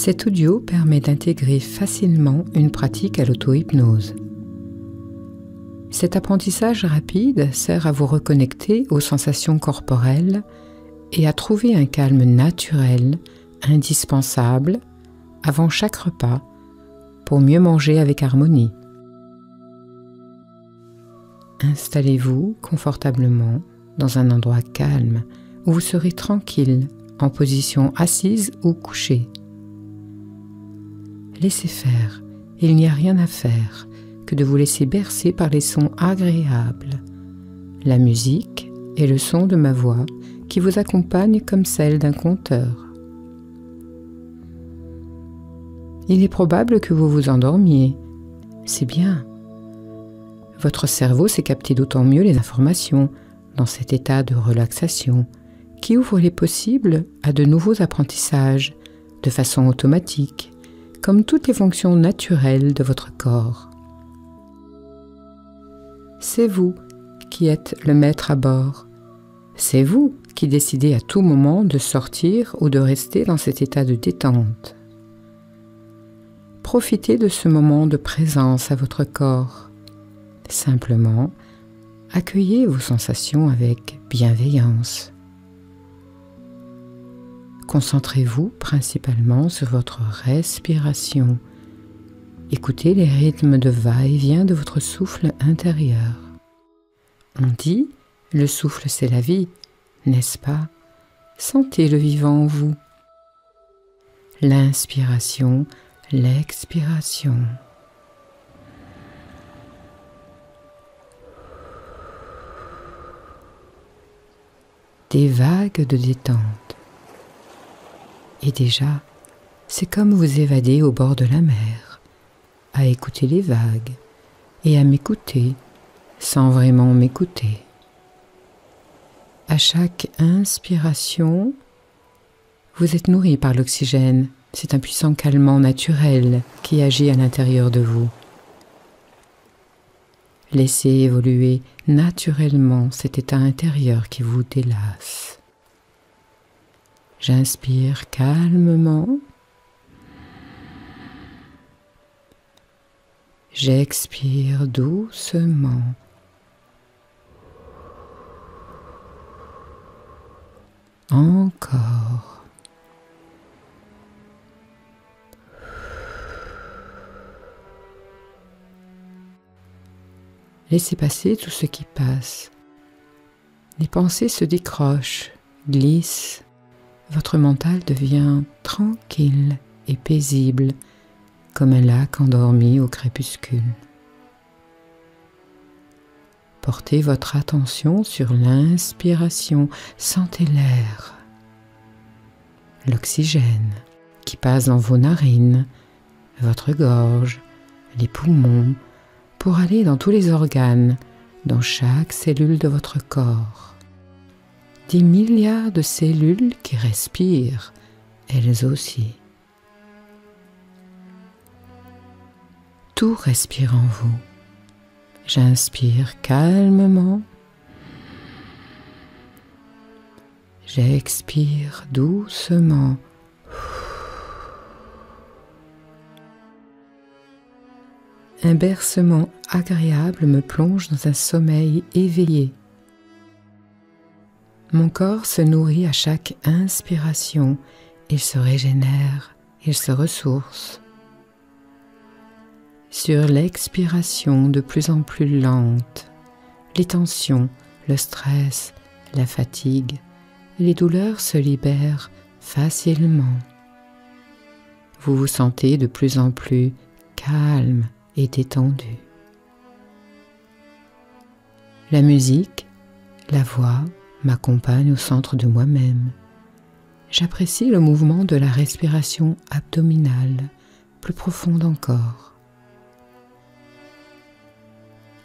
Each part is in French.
Cet audio permet d'intégrer facilement une pratique à l'auto-hypnose. Cet apprentissage rapide sert à vous reconnecter aux sensations corporelles et à trouver un calme naturel, indispensable, avant chaque repas, pour mieux manger avec harmonie. Installez-vous confortablement dans un endroit calme où vous serez tranquille, en position assise ou couchée. Laissez faire, il n'y a rien à faire que de vous laisser bercer par les sons agréables, la musique et le son de ma voix qui vous accompagne comme celle d'un conteur. Il est probable que vous vous endormiez, c'est bien. Votre cerveau sait capter d'autant mieux les informations dans cet état de relaxation qui ouvre les possibles à de nouveaux apprentissages de façon automatique, comme toutes les fonctions naturelles de votre corps. C'est vous qui êtes le maître à bord. C'est vous qui décidez à tout moment de sortir ou de rester dans cet état de détente. Profitez de ce moment de présence à votre corps. Simplement, accueillez vos sensations avec bienveillance. Concentrez-vous principalement sur votre respiration. Écoutez les rythmes de va-et-vient de votre souffle intérieur. On dit, le souffle c'est la vie, n'est-ce pas? Sentez le vivant en vous. L'inspiration, l'expiration. Des vagues de détente. Et déjà, c'est comme vous évader au bord de la mer, à écouter les vagues et à m'écouter sans vraiment m'écouter. À chaque inspiration, vous êtes nourri par l'oxygène. C'est un puissant calmant naturel qui agit à l'intérieur de vous. Laissez évoluer naturellement cet état intérieur qui vous délasse. J'inspire calmement. J'expire doucement. Encore. Laissez passer tout ce qui passe. Les pensées se décrochent, glissent. Votre mental devient tranquille et paisible, comme un lac endormi au crépuscule. Portez votre attention sur l'inspiration, sentez l'air, l'oxygène qui passe dans vos narines, votre gorge, les poumons, pour aller dans tous les organes, dans chaque cellule de votre corps. Des milliards de cellules qui respirent, elles aussi. Tout respire en vous. J'inspire calmement. J'expire doucement. Un bercement agréable me plonge dans un sommeil éveillé. Mon corps se nourrit à chaque inspiration, il se régénère, il se ressource. Sur l'expiration de plus en plus lente, les tensions, le stress, la fatigue, les douleurs se libèrent facilement. Vous vous sentez de plus en plus calme et détendu. La musique, la voix, m'accompagne au centre de moi-même. J'apprécie le mouvement de la respiration abdominale, plus profonde encore.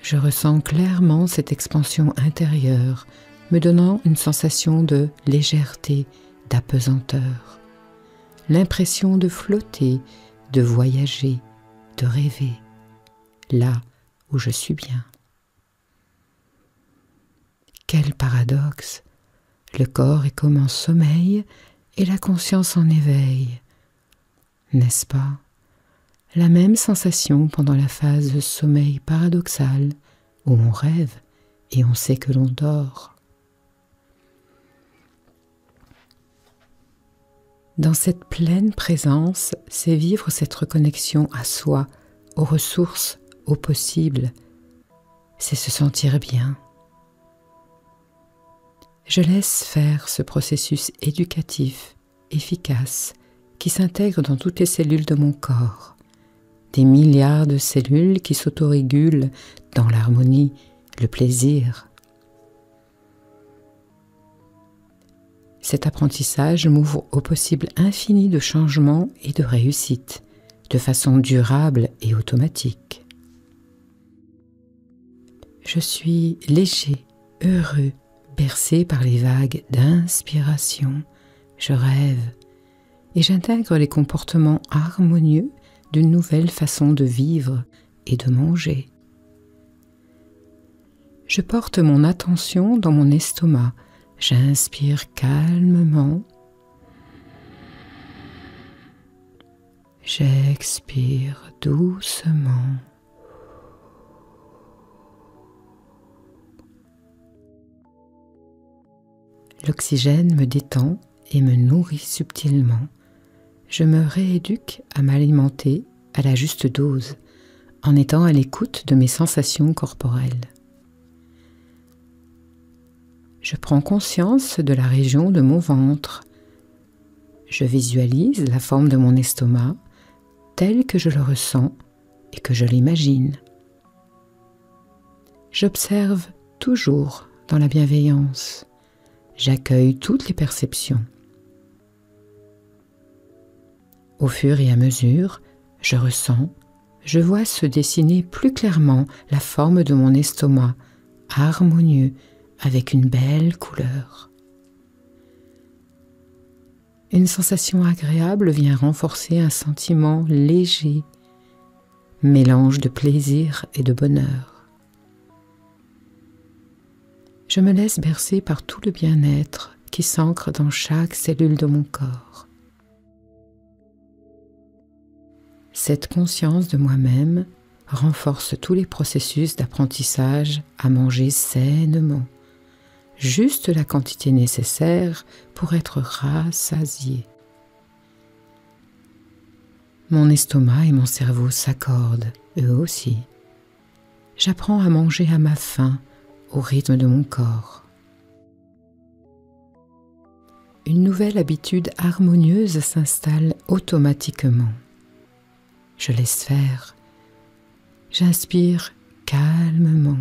Je ressens clairement cette expansion intérieure, me donnant une sensation de légèreté, d'apesanteur, l'impression de flotter, de voyager, de rêver, là où je suis bien. Quel paradoxe! Le corps est comme en sommeil et la conscience en éveil. N'est-ce pas? La même sensation pendant la phase de sommeil paradoxal où on rêve et on sait que l'on dort. Dans cette pleine présence, c'est vivre cette reconnexion à soi, aux ressources, au possible. C'est se sentir bien. Je laisse faire ce processus éducatif, efficace, qui s'intègre dans toutes les cellules de mon corps. Des milliards de cellules qui s'autorégulent dans l'harmonie, le plaisir. Cet apprentissage m'ouvre au possible infini de changements et de réussite, de façon durable et automatique. Je suis léger, heureux, bercé par les vagues d'inspiration. Je rêve et j'intègre les comportements harmonieux d'une nouvelle façon de vivre et de manger. Je porte mon attention dans mon estomac. J'inspire calmement. J'expire doucement. L'oxygène me détend et me nourrit subtilement. Je me rééduque à m'alimenter à la juste dose, en étant à l'écoute de mes sensations corporelles. Je prends conscience de la région de mon ventre. Je visualise la forme de mon estomac tel que je le ressens et que je l'imagine. J'observe toujours dans la bienveillance. J'accueille toutes les perceptions. Au fur et à mesure, je ressens, je vois se dessiner plus clairement la forme de mon estomac, harmonieux, avec une belle couleur. Une sensation agréable vient renforcer un sentiment léger, mélange de plaisir et de bonheur. Je me laisse bercer par tout le bien-être qui s'ancre dans chaque cellule de mon corps. Cette conscience de moi-même renforce tous les processus d'apprentissage à manger sainement, juste la quantité nécessaire pour être rassasié. Mon estomac et mon cerveau s'accordent, eux aussi. J'apprends à manger à ma faim, au rythme de mon corps. Une nouvelle habitude harmonieuse s'installe automatiquement. Je laisse faire. J'inspire calmement.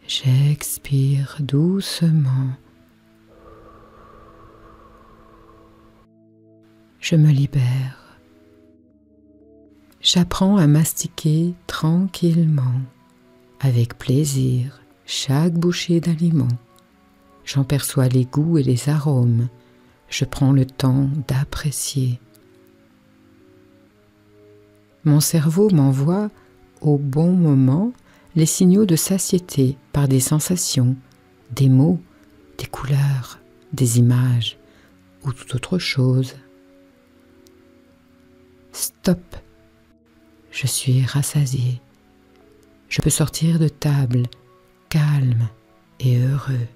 J'expire doucement. Je me libère. J'apprends à mastiquer tranquillement, avec plaisir, chaque bouchée d'aliment. J'en perçois les goûts et les arômes. Je prends le temps d'apprécier. Mon cerveau m'envoie, au bon moment, les signaux de satiété par des sensations, des mots, des couleurs, des images ou toute autre chose. Stop! Je suis rassasié. Je peux sortir de table, calme et heureux.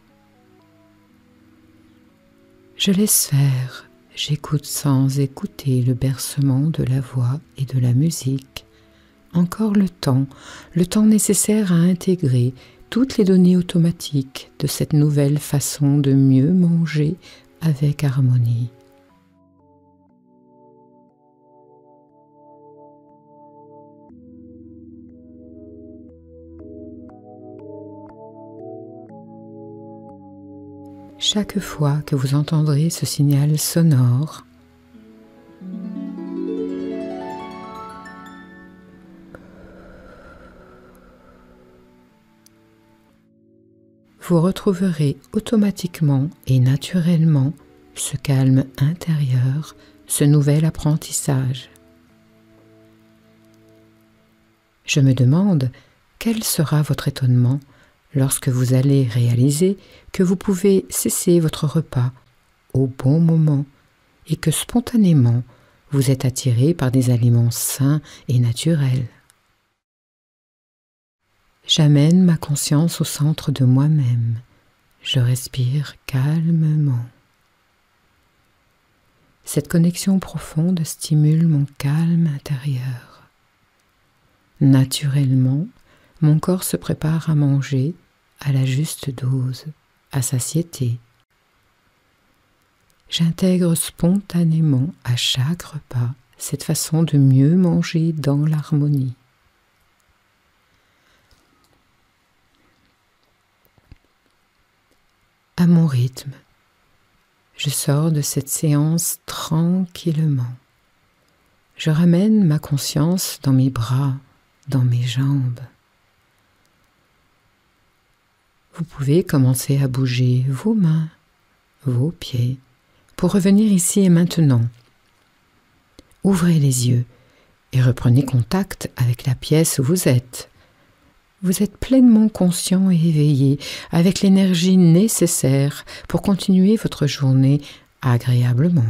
Je laisse faire, j'écoute sans écouter le bercement de la voix et de la musique. Encore le temps nécessaire à intégrer toutes les données automatiques de cette nouvelle façon de mieux manger avec harmonie. Chaque fois que vous entendrez ce signal sonore, vous retrouverez automatiquement et naturellement ce calme intérieur, ce nouvel apprentissage. Je me demande quel sera votre étonnement lorsque vous allez réaliser que vous pouvez cesser votre repas au bon moment et que spontanément vous êtes attiré par des aliments sains et naturels. J'amène ma conscience au centre de moi-même. Je respire calmement. Cette connexion profonde stimule mon calme intérieur. Naturellement, mon corps se prépare à manger à la juste dose, à satiété. J'intègre spontanément à chaque repas cette façon de mieux manger dans l'harmonie. À mon rythme, je sors de cette séance tranquillement. Je ramène ma conscience dans mes bras, dans mes jambes. Vous pouvez commencer à bouger vos mains, vos pieds, pour revenir ici et maintenant. Ouvrez les yeux et reprenez contact avec la pièce où vous êtes. Vous êtes pleinement conscient et éveillé, avec l'énergie nécessaire pour continuer votre journée agréablement.